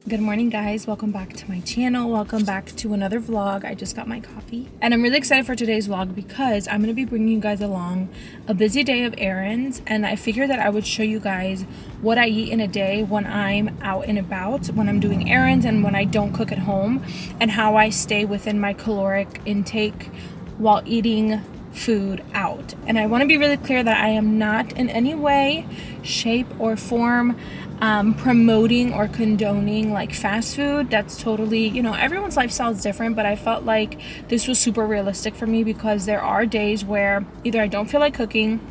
Good morning, guys. Welcome back to my channel. Welcome back to another vlog. I just got my coffee and I'm really excited for today's vlog because I'm going to be bringing you guys along a busy day of errands, and I figured that I would show you guys what I eat in a day when I'm out and about, when I'm doing errands and when I don't cook at home, and how I stay within my caloric intake while eating food out. And I want to be really clear that I am not in any way, shape, or form promoting or condoning like fast food. That's totally, everyone's lifestyle is different, but I felt like this was super realistic for me because there are days where either I don't feel like cooking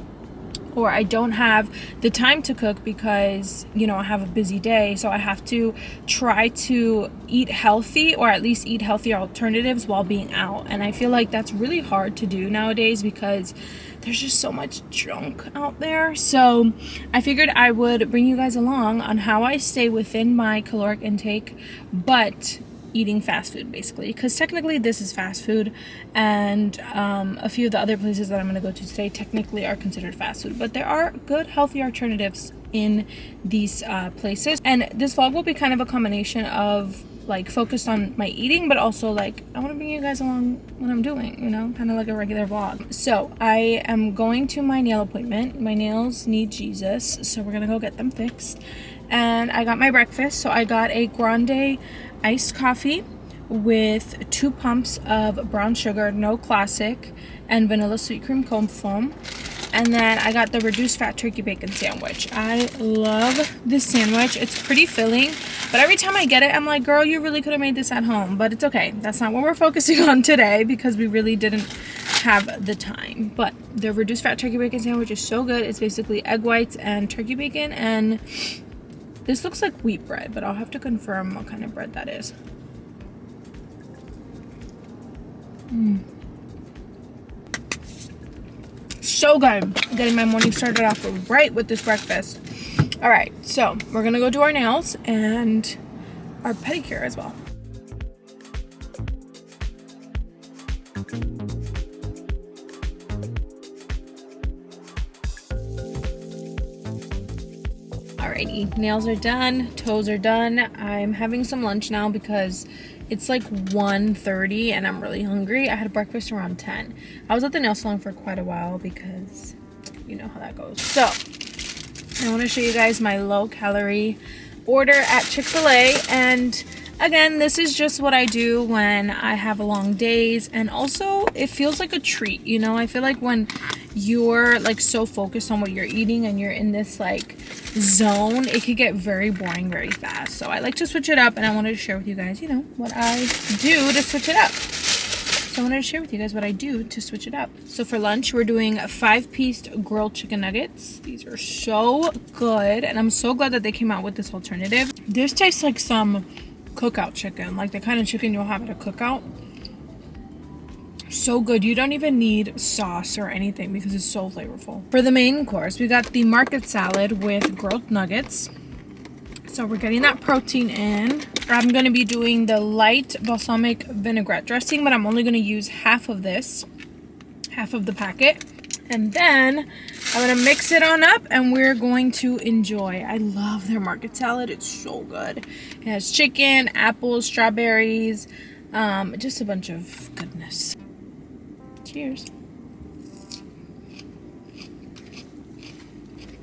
or I don't have the time to cook because, I have a busy day. So I have to try to eat healthy, or at least eat healthier alternatives while being out. And I feel like that's really hard to do nowadays because there's just so much junk out there. So I figured I would bring you guys along on how I stay within my caloric intake, but eating fast food basically, because technically this is fast food, and a few of the other places that I'm going to go to today technically are considered fast food, but there are good healthy alternatives in these places. And this vlog will be kind of a combination of like focused on my eating, but also like I want to bring you guys along what I'm doing, kind of like a regular vlog. So I am going to my nail appointment. My nails need Jesus, so we're gonna go get them fixed. And I got my breakfast, so I got a grande iced coffee with 2 pumps of brown sugar, no classic, and vanilla sweet cream cold foam. And then I got the reduced fat turkey bacon sandwich. I love this sandwich. It's pretty filling, but every time I get it, I'm like, girl, you really could have made this at home. But it's okay. That's not what we're focusing on today because we really didn't have the time. But the reduced fat turkey bacon sandwich is so good. It's basically egg whites and turkey bacon, and this looks like wheat bread, but I'll have to confirm what kind of bread that is. So good. Getting my morning started off right with this breakfast. All right, so we're gonna go do our nails and our pedicure as well. Alrighty, nails are done, toes are done. I'm having some lunch now because it's like 1:30 and I'm really hungry. I had breakfast around 10. I was at the nail salon for quite a while because you know how that goes. So I want to show you guys my low calorie order at Chick-fil-A. And again, this is just what I do when I have long days, and also it feels like a treat. I feel like when you're like so focused on what you're eating and you're in this like zone, it could get very boring very fast. So I like to switch it up, and I wanted to share with you guys, what I do to switch it up. So I wanted to share with you guys what I do to switch it up. So for lunch, we're doing 5-piece grilled chicken nuggets. These are so good, and I'm so glad that they came out with this alternative. This tastes like some cookout chicken, like the kind of chicken you'll have at a cookout. So good. You don't even need sauce or anything because it's so flavorful. For the main course, we got the market salad with grilled nuggets. So we're getting that protein in. I'm going to be doing the light balsamic vinaigrette dressing, but I'm only going to use half of this, half of the packet. And then I'm going to mix it on up and we're going to enjoy. I love their market salad. It's so good. It has chicken, apples, strawberries, just a bunch of goodness. Cheers.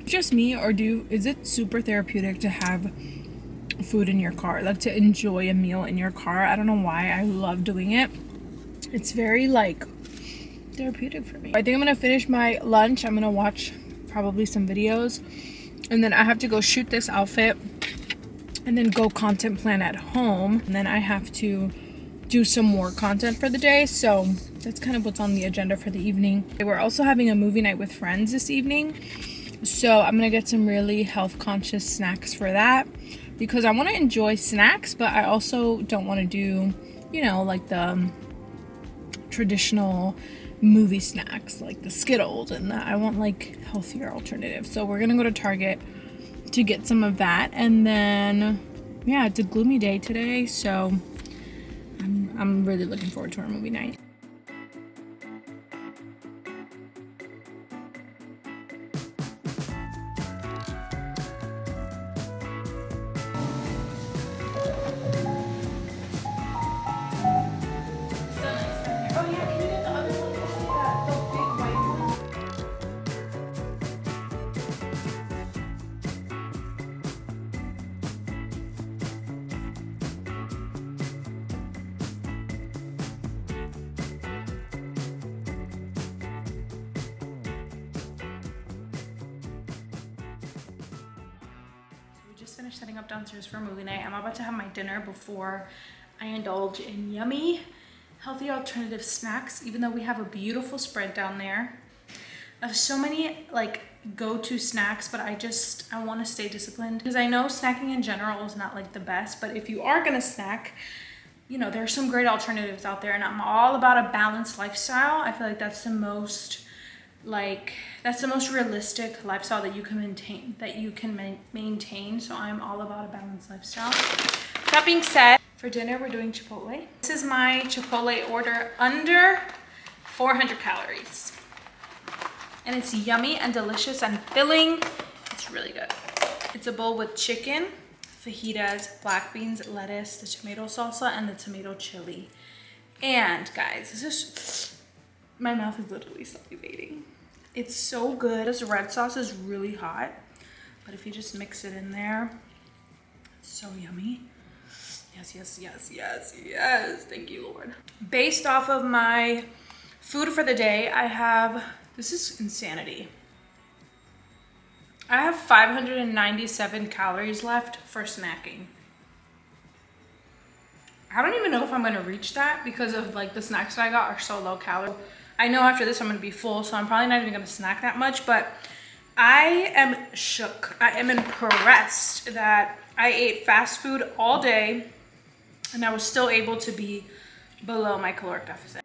Just me, or is it super therapeutic to have food in your car, like to enjoy a meal in your car? I don't know why, I love doing it. It's very like therapeutic for me. I think I'm gonna finish my lunch. I'm gonna watch probably some videos, and then I have to go shoot this outfit and then go content plan at home, and then I have to do some more content for the day. So that's kind of what's on the agenda for the evening. We're also having a movie night with friends this evening, so I'm gonna get some really health conscious snacks for that because I want to enjoy snacks, but I also don't want to do like the traditional movie snacks like the Skittles and that. I want like healthier alternatives. So we're gonna go to Target to get some of that, and then yeah, it's a gloomy day today, so I'm really looking forward to our movie night. just finished setting up downstairs for movie night. I'm about to have my dinner before I indulge in yummy, healthy alternative snacks, even though we have a beautiful spread down there. I have so many like go-to snacks, but I want to stay disciplined because I know snacking in general is not like the best, but if you are gonna snack, you know, there are some great alternatives out there, and I'm all about a balanced lifestyle. I feel like that's the most realistic lifestyle that you can maintain. So I'm all about a balanced lifestyle. That being said, for dinner we're doing Chipotle. This is my Chipotle order, under 400 calories. And it's yummy and delicious and filling. It's really good. It's a bowl with chicken, fajitas, black beans, lettuce, the tomato salsa, and the tomato chili. And guys, this is, my mouth is literally salivating. It's so good. This red sauce is really hot, but if you just mix it in there, it's so yummy. Yes, yes, yes, yes, yes. Thank you, Lord. Based off of my food for the day, I have, this is insanity. I have 597 calories left for snacking. I don't even know if I'm gonna reach that because of like the snacks that I got are so low calorie. I know after this I'm gonna be full, so I'm probably not even gonna snack that much, but I am shook. I am impressed that I ate fast food all day and I was still able to be below my caloric deficit.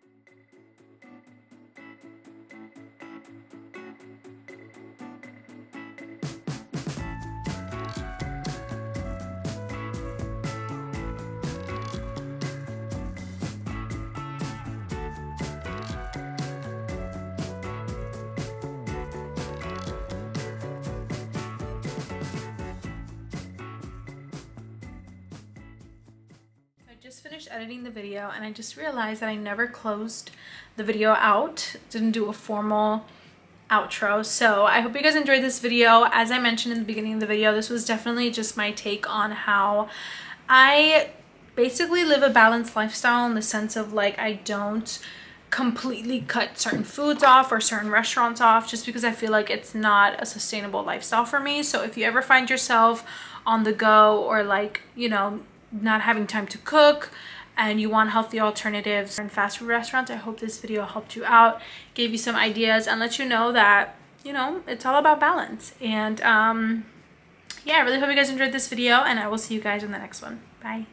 Just finished editing the video and I just realized that I never closed the video out, didn't do a formal outro. So I hope you guys enjoyed this video. As I mentioned in the beginning of the video, this was definitely just my take on how I basically live a balanced lifestyle, in the sense of like I don't completely cut certain foods off or certain restaurants off just because I feel like it's not a sustainable lifestyle for me. So if you ever find yourself on the go, or like, you know, not having time to cook and you want healthy alternatives in fast food restaurants, I hope this video helped you out, gave you some ideas, and let you know that, you know, it's all about balance. And yeah, I really hope you guys enjoyed this video, and I will see you guys in the next one. Bye.